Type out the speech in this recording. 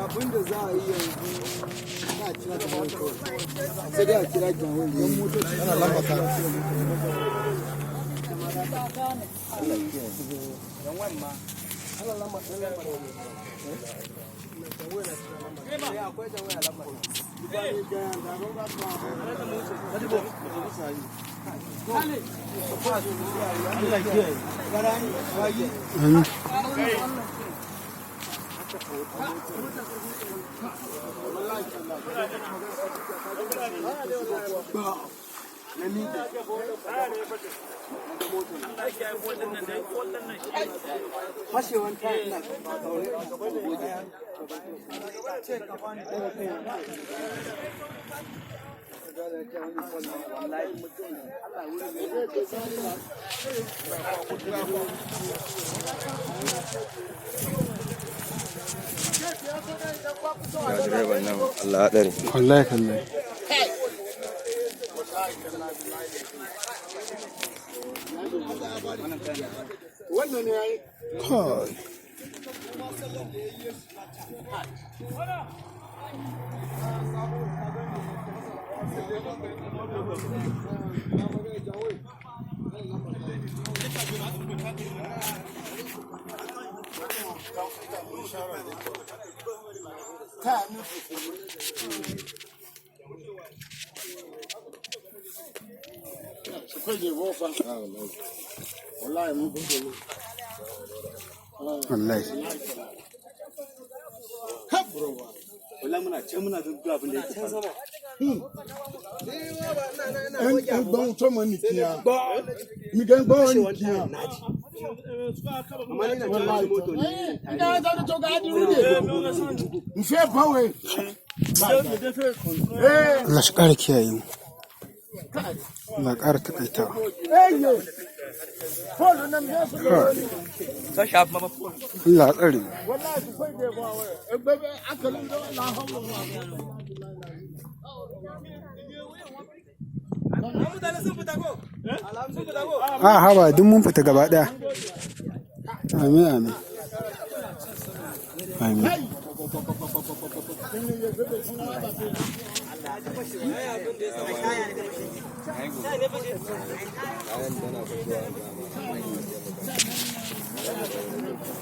abin da za a yi yanzu na kira da moto sai dai a kira jami'an yan motoci ana lambata ga direban nan Allah ya dare wallahi kallahi wannan ne yayi kai wallahi muna can muna duk abin da yake can sama en gbọ́n tó mọ nìkìyà mi kẹ́ ń gbọ́ nìkìyà. n fẹ́ báwo Allah shi ƙara kiyaye mu Allah ƙara takaita Allah tsare mu a haba duk mun fita gaba daya amin amin amin kayan tana fitowa